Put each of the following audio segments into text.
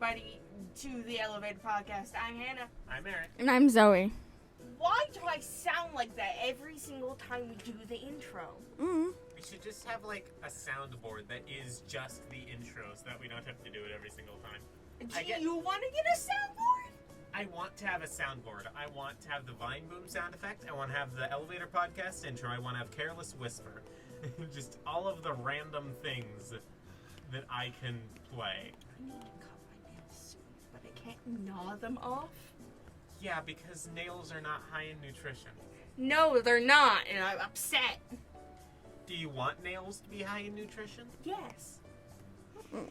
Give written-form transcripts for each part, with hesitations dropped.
everybody to the Elevator Podcast. I'm Hannah. I'm Eric. And I'm Zoey. Why do I sound like that every single time we do the intro? We should just have like a soundboard that is just the intro so that we don't have to do it every single time. Do you want to get a soundboard? I want to have a soundboard. I want to have the Vine Boom sound effect. I want to have the Elevator Podcast intro. I want to have Careless Whisper. Just all of the random things that I can play. I need to cut my nails soon, but I can't gnaw them off. Yeah, because nails are not high in nutrition. No, they're not, and I'm upset. Do you want nails to be high in nutrition? Yes.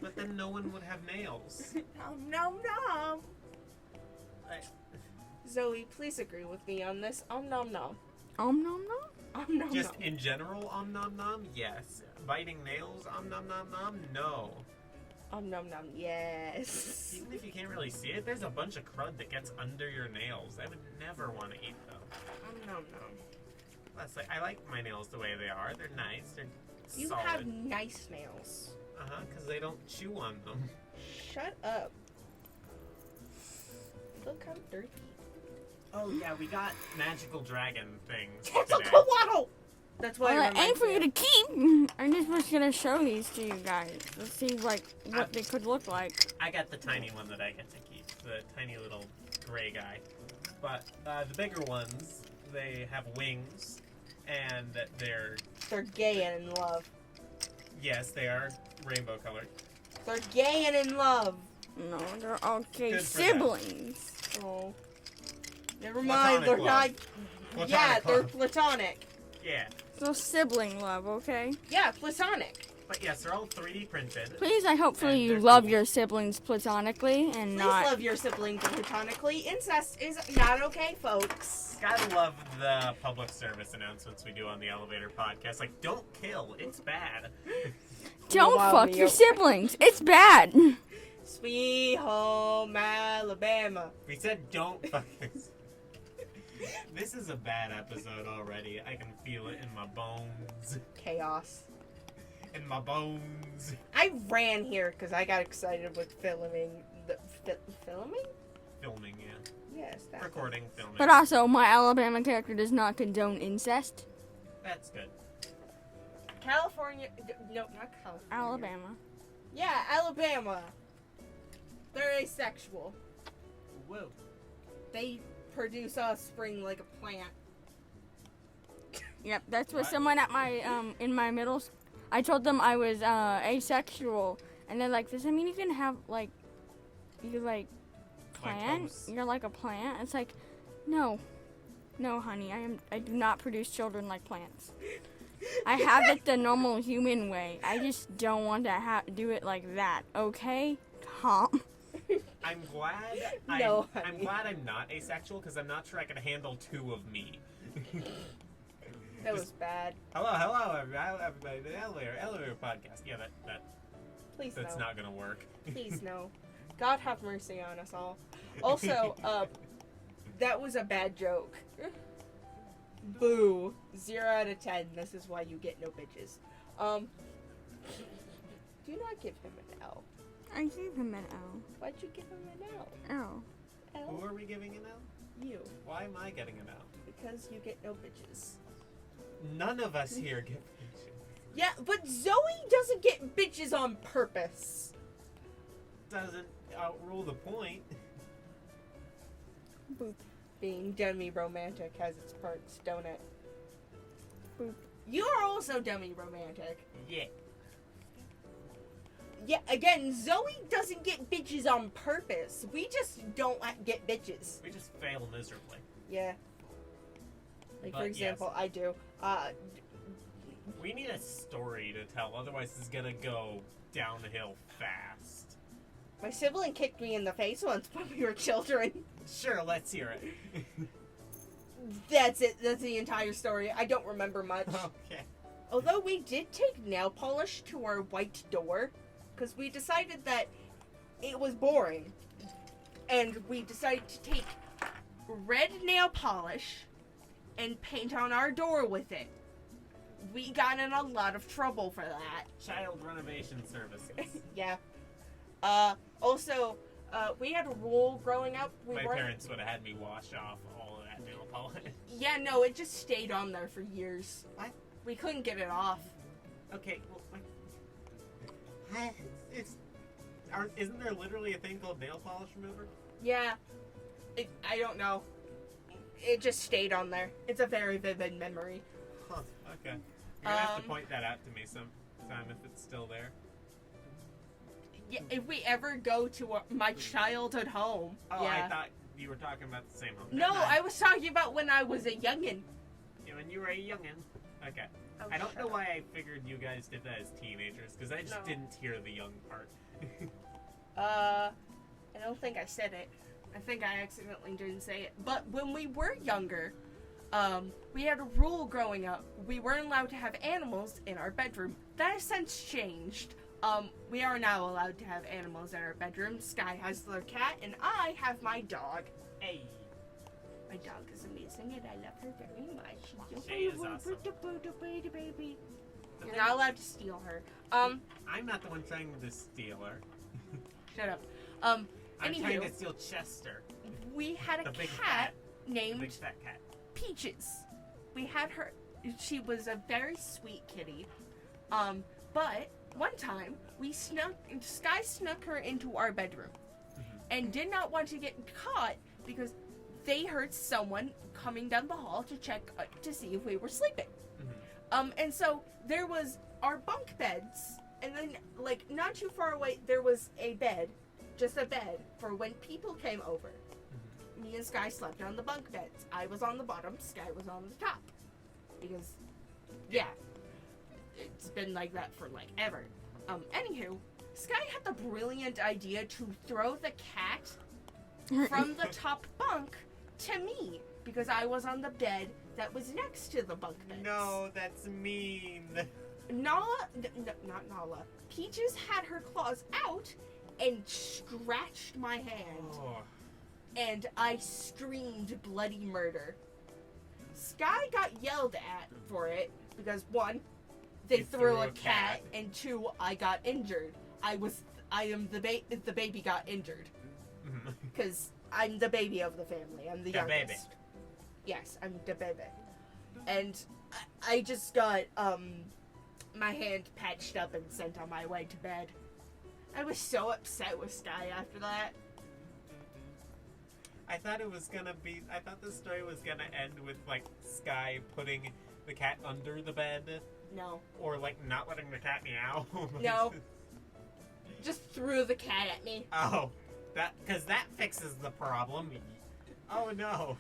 But then no one would have nails. Nom nom. Zoe, please agree with me on this. Nom nom. Nom nom? Nom Just nom. in general, nom nom, yes. Biting nails, nom nom, no. Nom nom, yes. Even if you can't really see it, there's a bunch of crud that gets under your nails. I would never want to eat them. Nom nom. Plus, I like my nails the way they are. They're nice. They're You solid. have nice nails. Because they don't chew on them. Shut up. Look how dirty. Oh yeah, we got magical dragon things That's a today. koala! That's why Well, I it ain't for you to keep. I'm just gonna show these to you guys to see like what they could look like. I got the tiny one that I get to keep. The tiny little gray guy. But the bigger ones, they have wings. And they're gay and in love. yes, they are rainbow colored. They're gay and in love. No, they're okay Good for siblings. Oh. Never mind, they're Platonic not. Platonic Yeah, they're love. platonic. Yeah. So sibling love, okay? Yeah, platonic. But yes, they're all 3D printed. Please, hopefully And you they're love cool. your siblings platonically and Please not. love your siblings platonically. Incest is not okay, folks. Gotta love the public service announcements we do on the Elevator Podcast. Like, don't kill. It's bad. Don't Wow, fuck me your up. siblings. It's bad. Sweet home Alabama. We said don't fuck this. This is a bad episode already. I can feel it in my bones. Chaos. In my bones. I ran here because I got excited with filming. Filming? Filming, yeah. Yes, that. Recording, filming. But also, my Alabama character does not condone incest. That's good. California. No, not California. Alabama. Yeah, Alabama. They're asexual. Whoa. They produce offspring like a plant. Yep, that's what What? someone at my in my middle. I told them I was asexual, and they're like, "Does that mean you can have like, you like plant? toes. You're like a plant?" It's like, no, honey, I do not produce children like plants. I have it the normal human way. I just don't want to do it like that. Okay, calm. I'm glad. No, I'm honey. glad I'm not asexual because I'm not sure I can handle two of me. That was bad. Hello, everybody. The elevator podcast. Yeah, Please that's no. not gonna work. Please no. God have mercy on us all. Also, that was a bad joke. Boo. 0 out of 10. This is why you get no bitches. Do not give him an L. I gave him an L. Why'd you give him an L? L. Who L? are we giving an L? You. Why am I getting an L? Because you get no bitches. None of us here get bitches. Yeah, but Zoe doesn't get bitches on purpose. Doesn't outrule the point. Boop. Being demi-romantic has its perks, don't it? Boop. You are also demi-romantic. Yeah. Yeah, again, Zoe doesn't get bitches on purpose. We just don't get bitches. We just fail miserably. Yeah. Like, for But, example, yes. I do. We need a story to tell, otherwise it's gonna go downhill fast. My sibling kicked me in the face once when we were children. Sure, let's hear it. That's it. That's the entire story. I don't remember much. Okay. Although we did take nail polish to our white door, because we decided that it was boring. And we decided to take red nail polish and paint on our door with it. We got in a lot of trouble for that. Child renovation services. Yeah. Also, We had a rule growing up. My parents would have had me wash off all of that nail polish. Yeah, no, it just stayed on there for years. What? We couldn't get it off. Okay, well, isn't there literally a thing called nail polish remover? Yeah. I don't know. It just stayed on there. It's a very vivid memory. Huh, okay. You're gonna have to point that out to me sometime if it's still there. Yeah, if we ever go to my childhood home. Oh, yeah. I thought you were talking about the same home. No, Never mind. I was talking about when I was a youngin'. Yeah, when you were a youngin'. Okay. Oh, I don't shut know up. why I figured you guys did that as teenagers, because I just No. didn't hear the young part. I don't think I said it. I think I accidentally didn't say it. But when we were younger, we had a rule growing up. We weren't allowed to have animals in our bedroom. That has since changed. We are now allowed to have animals in our bedroom. Sky has their cat, and I have my dog. Hey. My dog is amazing, and I love her very much. She is awesome. Baby. The You're thing- not allowed to steal her. I'm not the one trying to steal her. Shut up. I'm Anywho. trying to steal Chester, We had a the big cat the named big fat cat. Peaches. We had her. She was a very sweet kitty. But one time Sky snuck her into our bedroom, and did not want to get caught because they heard someone coming down the hall to check to see if we were sleeping. And so there was our bunk beds, and then like not too far away there was a bed, just a bed for when people came over. Me and Sky slept on the bunk beds. I was on the bottom, Sky was on the top. Because, yeah, it's been like that for like ever. Anywho, Sky had the brilliant idea to throw the cat from the top bunk to me because I was on the bed that was next to the bunk beds. No, that's mean. Not Nala. Peaches had her claws out and scratched my hand. Oh. And I screamed bloody murder. Sky got yelled at for it because one, they You threw a cat, and two, I got injured. The baby got injured because I'm the baby of the family. I'm the The youngest. baby. Yes, I'm the baby, and I just got my hand patched up and sent on my way to bed. I was so upset with Sky after that. I thought the story was gonna end with like Sky putting the cat under the bed, No. or like not letting the cat meow. No. Just threw the cat at me. Oh, because that fixes the problem. Oh no,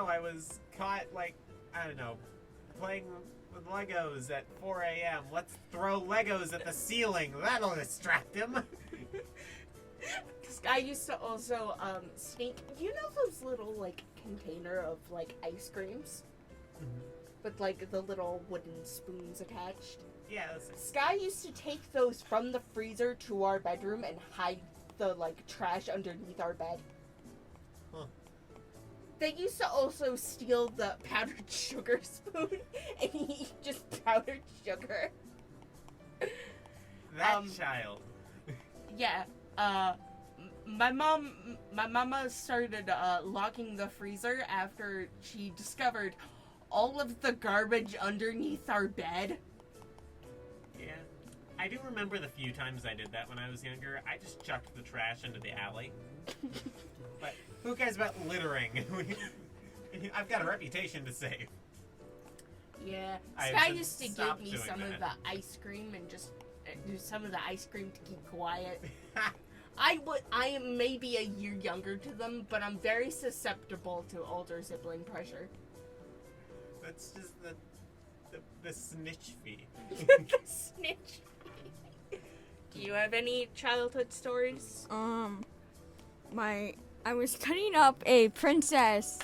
I was caught I don't know, playing with Legos at 4 a.m. Let's throw Legos at the ceiling. That'll distract him. Sky used to also sneak. You know those little container of ice creams with the little wooden spoons attached? Yeah. Sky used to take those from the freezer to our bedroom and hide the trash underneath our bed. Huh. They used to also steal the powdered sugar spoon and eat just powdered sugar. That child. Yeah. My mama started locking the freezer after she discovered all of the garbage underneath our bed. Yeah. I do remember the few times I did that when I was younger. I just chucked the trash into the alley. But who cares about littering? I've got a reputation to save. Yeah. I Sky have used to give stopped me doing some of that. the ice cream and just do some of the ice cream to keep quiet. I am maybe a year younger to them, but I'm very susceptible to older sibling pressure. That's just the snitch fee. Snitch. Do you have any childhood stories? I was cutting up a princess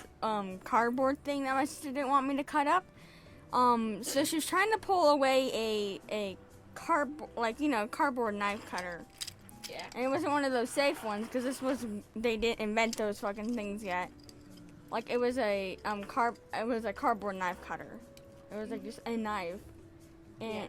cardboard thing that my sister didn't want me to cut up. So she was trying to pull away a cardboard knife cutter. Yeah. And it wasn't one of those safe ones because they didn't invent those fucking things yet. It was a cardboard knife cutter. It was just a knife. And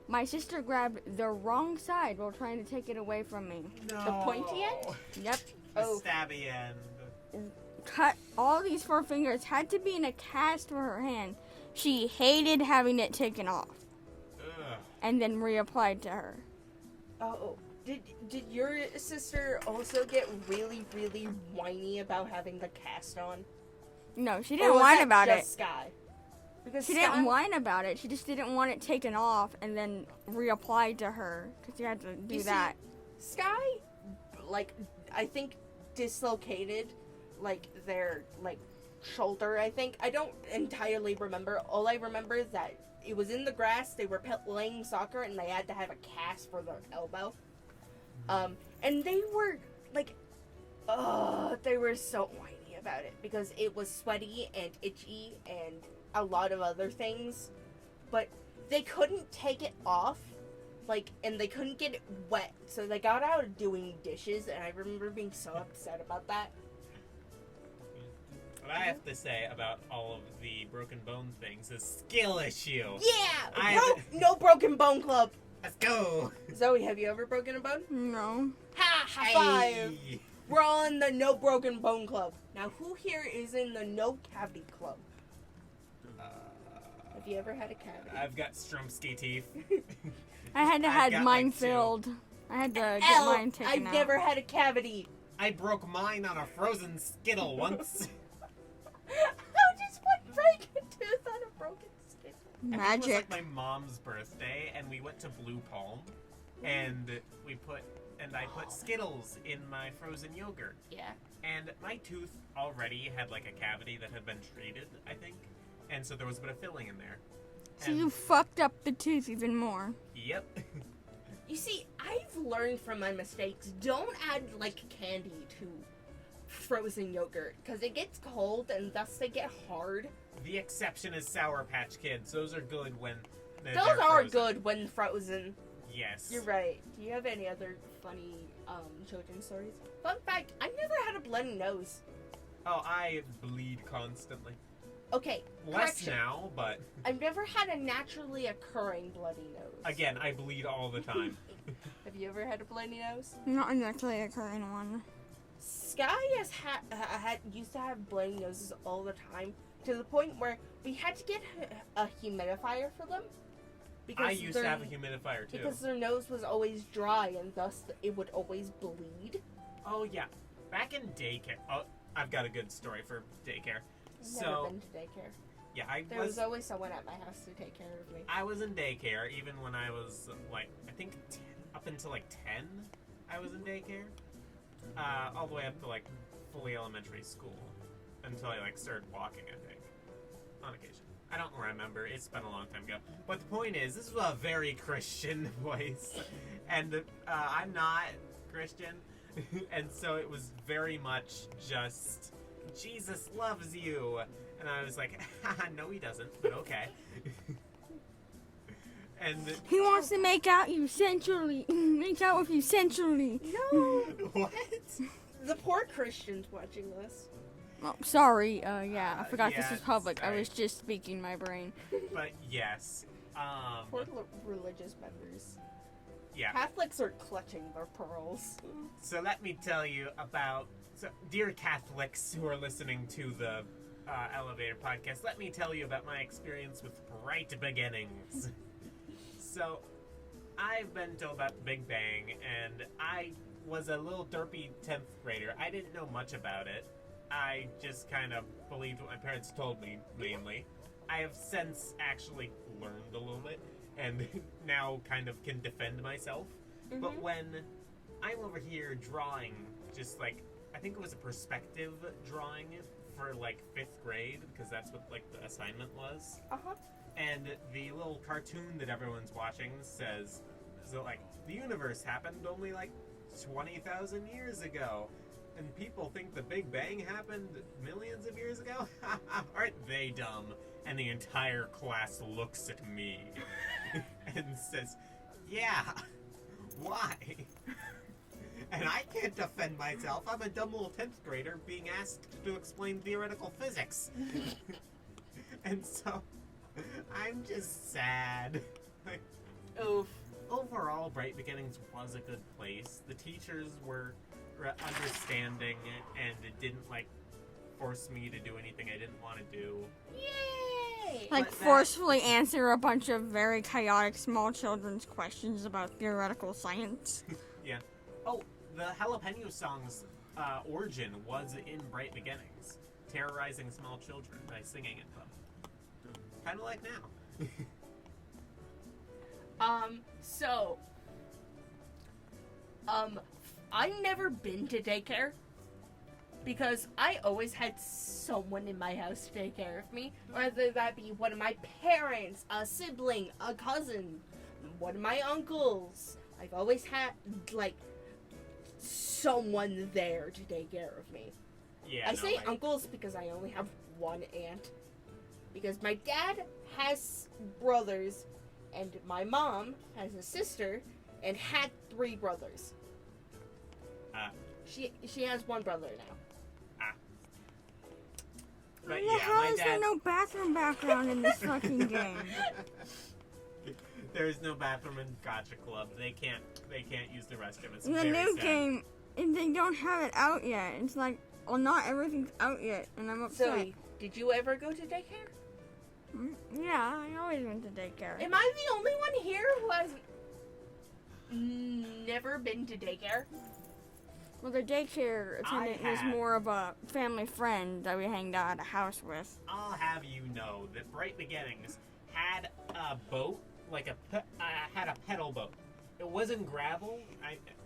My sister grabbed the wrong side while trying to take it away from me. No. The pointy end? Yep. The Oh. stabby end. Cut all these 4 fingers. Had to be in a cast for her hand. She hated having it taken off Ugh. and then reapplied to her. Oh, did your sister also get really, really whiny about having the cast on? No, she Or didn't was whine that about it. just Sky? Because She Sky, didn't whine about it. She just didn't want it taken off and then reapplied to her because you had to do You see, that. Sky, like, I think dislocated, like, their, like, shoulder, I think. I don't entirely remember. All I remember is that it was in the grass, they were playing soccer, and they had to have a cast for their elbow. And they were, like, they were so whiny about it because it was sweaty and itchy and a lot of other things. But they couldn't take it off, like, and they couldn't get it wet, so they got out of doing dishes, and I remember being so upset about that. What I have to say about all of the broken bone things is skill issue. Yeah! No broken bone club! Let's go. Zoe, have you ever broken a bone? No. Ha! High five! Hey. We're all in the no broken bone club. Now, who here is in the no cavity club? Have you ever had a cavity? I've got Strumsky teeth. I had to I've have got mine like two. filled. I had to get L, mine taken I've out. never had a cavity. I broke mine on a frozen Skittle once. How does one break a tooth on a broken skin? I think it was Magic. like my mom's birthday, and we went to Blue Palm, and I put Skittles in my frozen yogurt, Yeah. and my tooth already had like a cavity that had been treated, I think, and so there was a bit of filling in there. So And- you fucked up the tooth even more. Yep. You see, I've learned from my mistakes. Don't add, like, candy to frozen yogurt, because it gets cold, and thus they get hard. The exception is Sour Patch Kids. Those are good when they're Those are frozen. good when frozen. Yes. You're right. Do you have any other funny children's stories? Fun fact, I've never had a bloody nose. Oh, I bleed constantly. Okay, Less correction. now, but I've never had a naturally occurring bloody nose. again, I bleed all the time. Have you ever had a bloody nose? Not exactly a current one. Sky used to have bloody noses all the time, to the point where we had to get a humidifier for them. I used to have a humidifier too. Because their nose was always dry, and thus it would always bleed. Oh yeah, back in daycare. Oh, I've got a good story for daycare. I've never been to daycare. Yeah, There was always someone at my house to take care of me. I was in daycare even when I was like I think up until like 10. I was in daycare, all the way up to like fully elementary school until I like started walking. I think on occasion. I don't remember. It's been a long time ago. But the point is, this is a very Christian voice, and I'm not Christian, and so it was very much just Jesus loves you, and I was like, no, he doesn't, but okay. And He wants to make out you sensually. Make out with you sensually. No! what? The poor Christians watching this. Oh, sorry. Yeah, I forgot this yeah, was public. I sorry. was just speaking my brain. But yes, Poor religious members. yeah. Catholics are clutching their pearls. So let me tell you about, dear Catholics who are listening to the Elevator podcast, let me tell you about my experience with bright beginnings. So, I've been told about the Big Bang, and I was a little derpy 10th grader. I didn't know much about it. I just kind of believed what my parents told me, mainly. I have since actually learned a little bit, and now kind of can defend myself. But when I'm over here drawing, just like, I think it was a perspective drawing for like 5th grade, because that's what like the assignment was. Uh-huh. And the little cartoon that everyone's watching says, so like, the universe happened only like 20,000 years ago. And people think the Big Bang happened millions of years ago? Aren't they dumb? And the entire class looks at me and says, yeah, why? And I can't defend myself. I'm a dumb little 10th grader being asked to explain theoretical physics. And so, I'm just sad. Like, Oof. Overall, Bright Beginnings was a good place. The teachers were understanding and it didn't like force me to do anything I didn't want to do. Yay! Like, But forcefully answer a bunch of very chaotic small children's questions about theoretical science. Yeah. Oh, the Jalapeno song's origin was in Bright Beginnings, terrorizing small children by singing at them. Kind of like now. I've never been to daycare because I always had someone in my house to take care of me, whether that be one of my parents, a sibling, a cousin, one of my uncles. I've always had, like, someone there to take care of me. Yeah. I say uncles because I only have one aunt. Because my dad has brothers, and my mom has a sister, and had 3 brothers. She has 1 brother now. But How yeah, my is there dad. no bathroom background in this fucking game? There is no bathroom in Gotcha Club. They can't use the restroom. It's In the very new sad. game, and they don't have it out yet. It's like, well, not everything's out yet, and I'm upset. Zoe, did you ever go to daycare? Yeah, I always went to daycare. Am I the only one here who has never been to daycare? Well, the daycare attendant was have. more of a family friend that we hanged out at a house with. I'll have you know that Bright Beginnings had a boat, like had a pedal boat. It wasn't gravel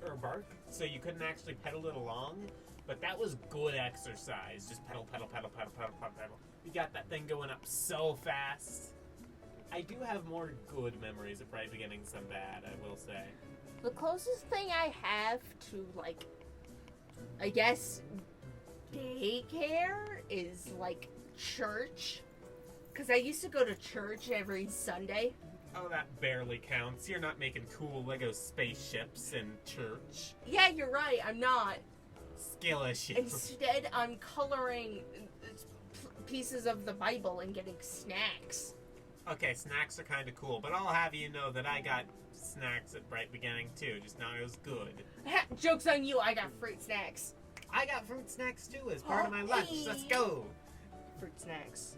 or bark, so you couldn't actually pedal it along. But that was good exercise. Just pedal, pedal, pedal, pedal, pedal, pedal, pedal. We got that thing going up so fast. I do have more good memories of Bright Beginnings than bad, I will say. The closest thing I have to, like, I guess, daycare is, like, church. Because I used to go to church every Sunday. Oh, that barely counts. You're not making cool Lego spaceships in church. Yeah, you're right, I'm not. Skill issues. Instead, I'm coloring pieces of the Bible and getting snacks. Okay, snacks are kind of cool, but I'll have you know that I got snacks at Bright Beginning too, just not as good. Joke's on you, I got fruit snacks. I got fruit snacks too as part of my lunch. Let's go. Fruit snacks.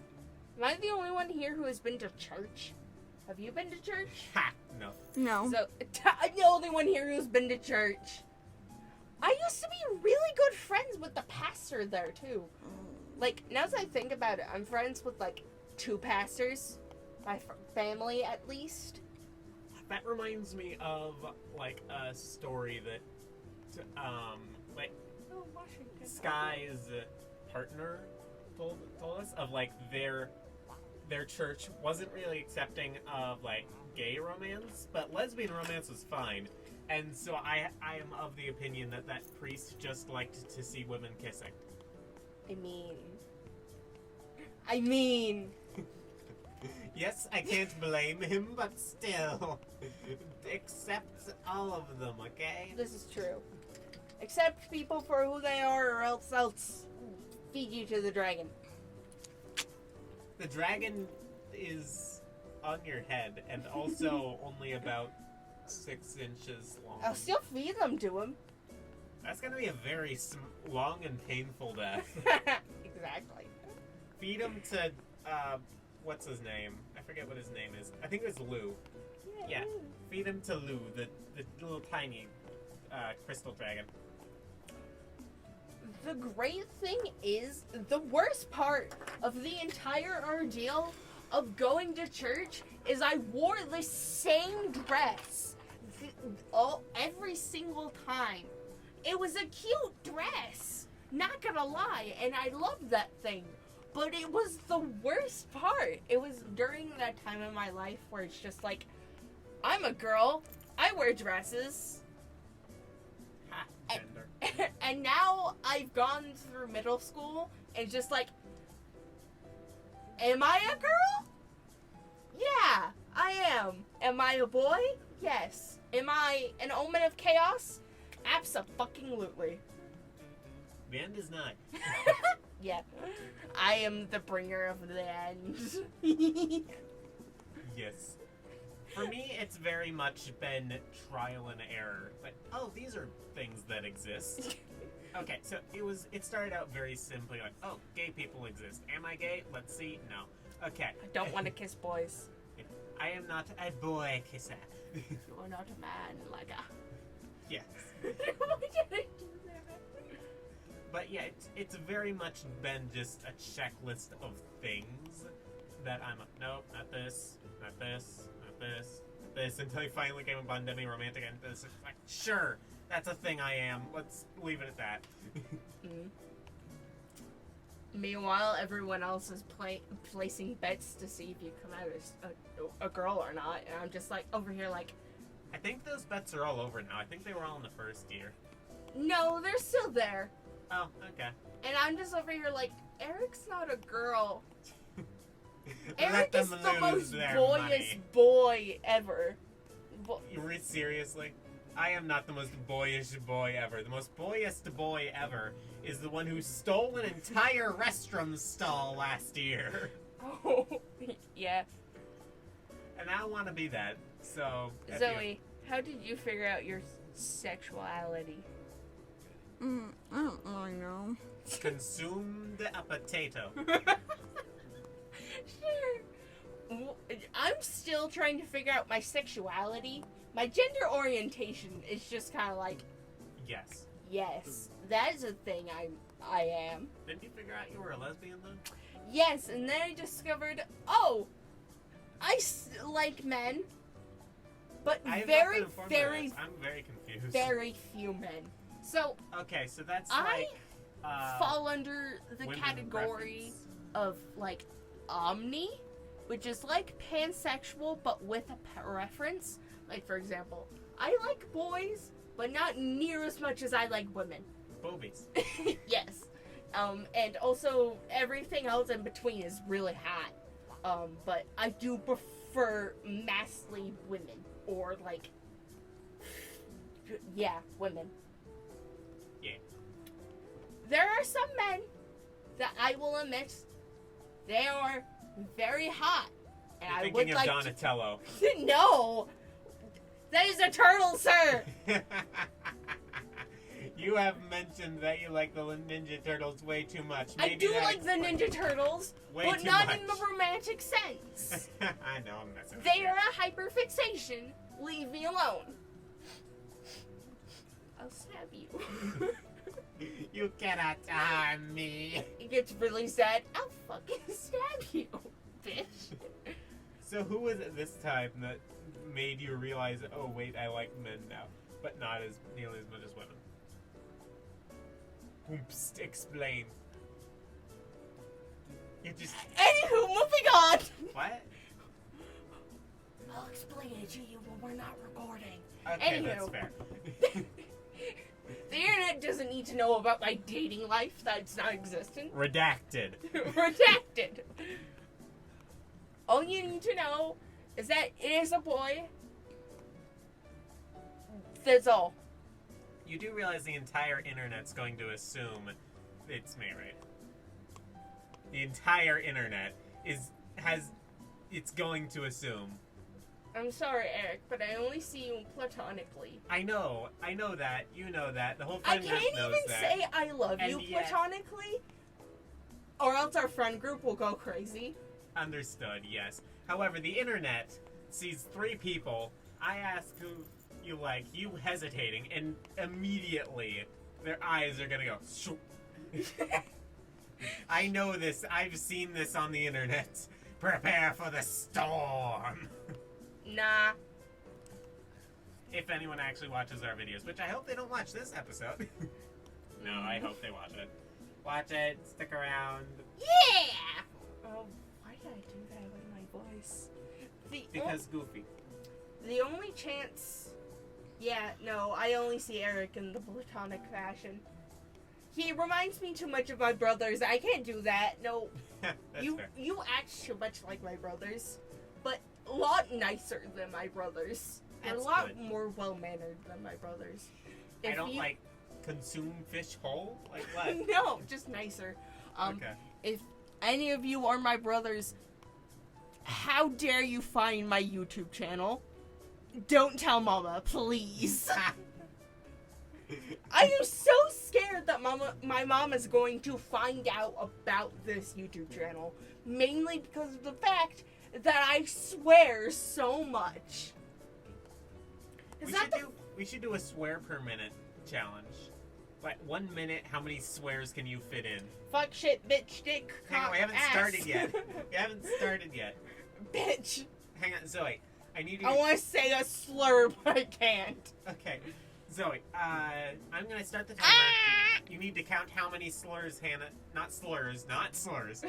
Am I the only one here who has been to church? Have you been to church? Ha! No. No. So, I'm the only one here who's been to church. I used to be really good friends with the pastor there, too. Like, now as I think about it, I'm friends with, like, 2 pastors. My family, at least. That reminds me of like a story that, like Sky's partner told us of like their church wasn't really accepting of like gay romance, but lesbian romance was fine. And so I am of the opinion that priest just liked to see women kissing. I mean. Yes, I can't blame him, but still. Accept all of them, okay? This is true. Accept people for who they are, or else I'll feed you to the dragon. The dragon is on your head and also only about 6 inches long. I'll still feed them to him. That's gonna be a very long and painful death. Exactly. Feed him to, what's his name? I forget what his name is. I think it's Lou. Yeah. Feed him to Lou, the little tiny crystal dragon. The great thing is, the worst part of the entire ordeal of going to church is I wore the same dress every single time. It was a cute dress, not gonna lie, and I loved that thing. But it was the worst part. It was during that time in my life where it's just like, I'm a girl, I wear dresses. Ha, gender. And now I've gone through middle school and just like, am I a girl? Yeah, I am. Am I a boy? Yes. Am I an omen of chaos? Abso-fucking-lutely. The end is nigh. Yeah. I am the bringer of the end. Yes. For me, it's very much been trial and error. Like, oh, these are things that exist. Okay, so it started out very simply like, oh, gay people exist. Am I gay? Let's see. No. Okay. I don't want to kiss boys. I am not a boy kisser. You are not a man like a... Yes. Why did I do that? But yeah, it's very much been just a checklist of things that I'm like, nope, not this, not this, not this, not this, until you finally came upon demi-romantic, and this is like, sure, that's a thing I am. Let's leave it at that. Meanwhile, everyone else is placing bets to see if you come out as a girl or not, and I'm just like over here like, I think those bets are all over now. I think they were all in the first year. no, they're still there. Oh, okay. And I'm just over here like, Eric's not a girl. Let Eric them is the lose most their boyish money. boy ever. Seriously? I am not the most boyish boy ever. The most boyiest boy ever is the one who stole an entire restaurant stall last year. Oh, yeah. And I want to be that. So, Zoe, how did you figure out your sexuality? I don't really know. consumed a potato. Sure. I'm still trying to figure out my sexuality. My gender orientation is just kind of like, Yes. yes, that is a thing I am. Didn't you figure out you were a lesbian though? Yes, and then I discovered, oh, I like men, but I have not very, been informed of very, this. I'm very confused. very few men. So Okay, so that's I like fall under the women category preference. of like omni, which is like pansexual but with a preference. Like for example, I like boys, but not near as much as I like women. Boobies. Yes. And also everything else in between is really hot. But I do prefer massively women or like, yeah, women. Yeah. There are some men that I will admit they are very hot, and You're I thinking would of like Donatello. to. No, that is a turtle, sir. You have mentioned that you like the Ninja Turtles way too much. I Maybe do that like the explains- Ninja Turtles, Way but too not much. in the romantic sense. I know, I'm messing with They you. are a hyperfixation. Leave me alone. I'll stab you. You cannot harm me. It gets really sad. I'll fucking stab you, bitch. So who was it this time that made you realize, oh wait, I like men now, but not as nearly as much as women? Oops, explain. You just Anywho, moving on. what? I'll explain it to you when we're not recording. Okay, Anywho. that's fair. The internet doesn't need to know about my dating life that's not existent. Redacted. Redacted. All you need to know is that it is a boy. That's all. You do realize the entire internet's going to assume it's me, right? The entire internet it's going to assume. I'm sorry, Eric, but I only see you platonically. I know that, you know that, the whole I friend group can't knows even that. say I love And you yet- platonically, or else our friend group will go crazy. Understood, yes. However, the internet sees three people. I ask who you like, you hesitating, and immediately their eyes are gonna go. Shoo. I know this. I've seen this on the internet. Prepare for the storm. Nah. If anyone actually watches our videos, which I hope they don't watch this episode. No, I hope they watch it. Watch it. Stick around. Yeah! Oh, why did I do that with my voice? Because goofy. The only chance... Yeah, no, I only see Eric in the platonic fashion. He reminds me too much of my brothers. I can't do that. No, That's fair. you act too much like my brothers, but a lot nicer than my brothers. And That's a lot good. more well-mannered than my brothers. I If don't you- like consume fish whole. Like what? No, just nicer. Okay. If any of you are my brothers, how dare you find my YouTube channel? Don't tell Mama, please. I am so scared that my mom is going to find out about this YouTube channel. Mainly because of the fact that I swear so much. We should do a swear per minute challenge. Like 1 minute, how many swears can you fit in? Fuck, shit, bitch, dick, Hang on, cock, we haven't ass. started yet. We haven't started yet. Bitch. Hang on, Zoe. I need you. I want to say a slur, but I can't. Okay, Zoe. I'm gonna start the timer. You need to count how many slurs Hannah. Not slurs. No slurs.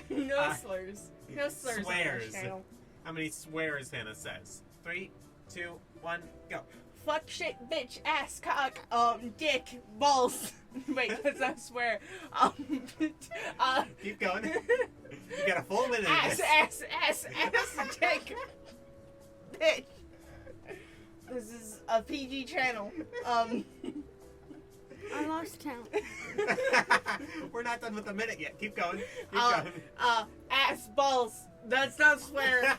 No slurs. on Swears. this channel. How many swears Hannah says? 3, 2, 1, go. Fuck, shit, bitch, ass, cock, dick, balls. Wait, that's not swear. Keep going. You got a full minute. of Ass, this. ass, dick, bitch. This is a PG channel. I lost count. We're not done with the minute yet. Keep going. Keep going. Ass, balls. That's not swear.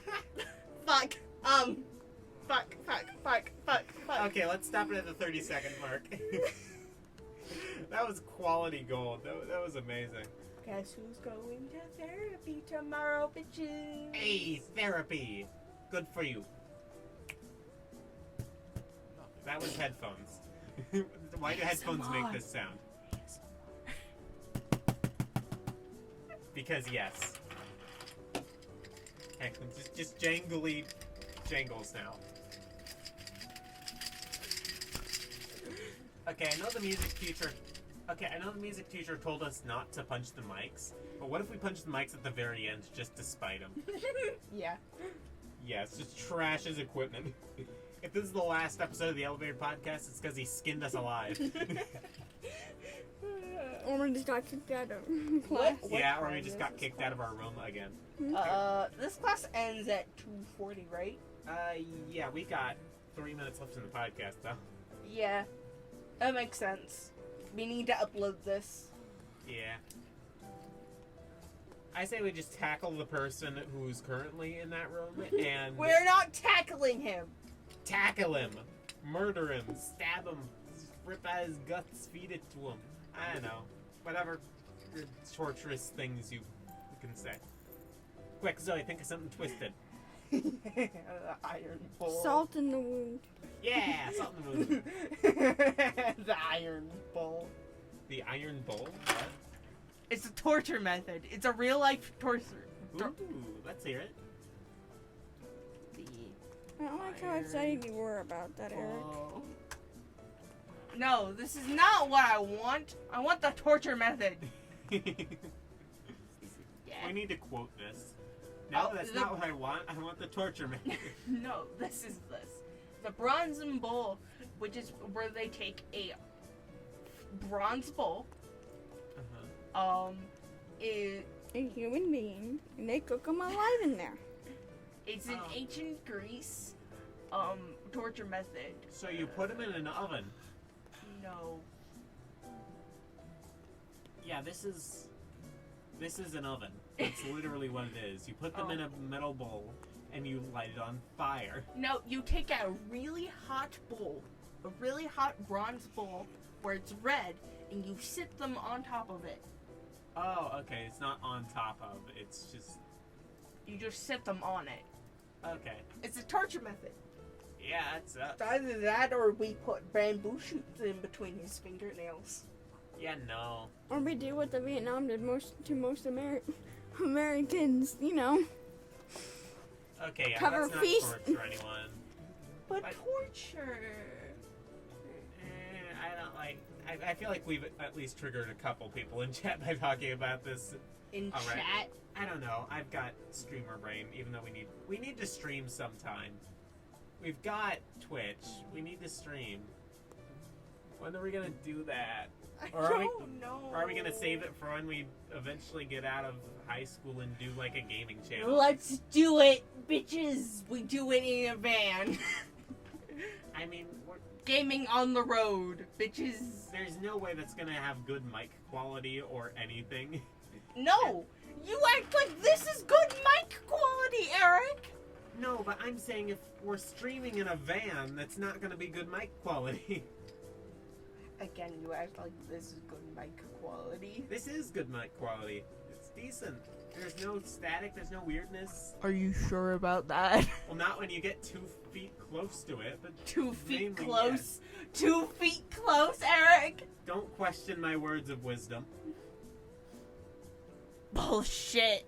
Fuck. Fuck. Okay, let's stop it at the 30-second mark. That was quality gold. That was amazing. Guess who's going to therapy tomorrow, bitches? Hey, therapy. Good for you. That was headphones. Why do headphones make this sound? Because yes. Okay, just jangly jangles now. Okay, I know the music teacher told us not to punch the mics, but what if we punch the mics at the very end just to spite him? Yeah. Yes, just trash his equipment. If this is the last episode of the Elevator Podcast, it's because he skinned us alive. Or we just got kicked out of class. Yeah, or we just got kicked out of our room again. This class ends at 2:40, right? Yeah, we got 3 minutes left in the podcast, though. Yeah. That makes sense. We need to upload this. Yeah. I say we just tackle the person who's currently in that room and... We're not tackling him! Tackle him! Murder him! Stab him! Rip out his guts! Feed it to him! I don't know. Whatever torturous things you can say. Quick, Zoe, think of something twisted. The iron bowl. Salt in the wound. Yeah! Salt in the wound. The iron bowl. The iron bowl? What? It's a torture method. It's a real life torture. Ooh, let's hear it. I don't like how excited you were about that, Eric. Oh. No, this is not what I want. I want the torture method. We need to quote this. No, that's not what I want. I want the torture method. No, this is this. The bronze bowl, which is where they take a bronze bowl, is A human being, and they cook them alive in there. it's an ancient Greece torture method. So you put them in an oven. No. Yeah, this is an oven. That's literally what it is. You put them in a metal bowl and you light it on fire. No, you take a really hot bowl, a really hot bronze bowl where it's red, and you sit them on top of it. Oh, okay. It's not on top of. It's just... You just sit them on it. Okay. It's a torture method. Yeah, that's It's either that or we put bamboo shoots in between his fingernails. Yeah, no. Or we do what the Vietnam did to most Americans, you know. Okay, yeah, Cover let's not feast. torture anyone. But I- torture. I don't like... I feel like we've at least triggered a couple people in chat by talking about this. In All right. chat. I don't know. I've got streamer brain, even though we need to stream sometime. We've got Twitch. We need to stream. When are we gonna do that? I don't know. Or are we gonna save it for when we eventually get out of high school and do like a gaming channel? Let's do it, bitches. We do it in a van. I mean, Gaming on the road, bitches. there's no way that's gonna have good mic quality or anything. No, you act like this is good mic quality, Eric. No, but I'm saying if we're streaming in a van, that's not going to be good mic quality. Again, you act like this is good mic quality. This is good mic quality. It's decent. There's no static, there's no weirdness. Are you sure about that? Well, not when you get 2 feet close to it, but 2 feet mainly, close. 2 feet close, Eric. yes. Don't question my words of wisdom. Bullshit.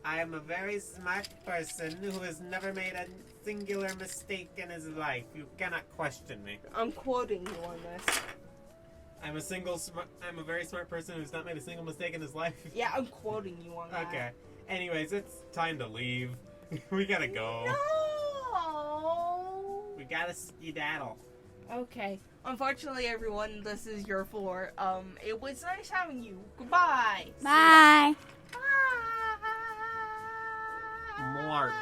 I am a very smart person who has never made a singular mistake in his life. You cannot question me. I'm quoting you on this. I'm a very smart person who's not made a single mistake in his life. Yeah, I'm quoting you on that. Okay. Anyways, it's time to leave. We gotta go. No. We gotta skedaddle. Okay. Unfortunately, everyone, this is your floor. It was nice having you. Goodbye. Bye. Bye. Mark.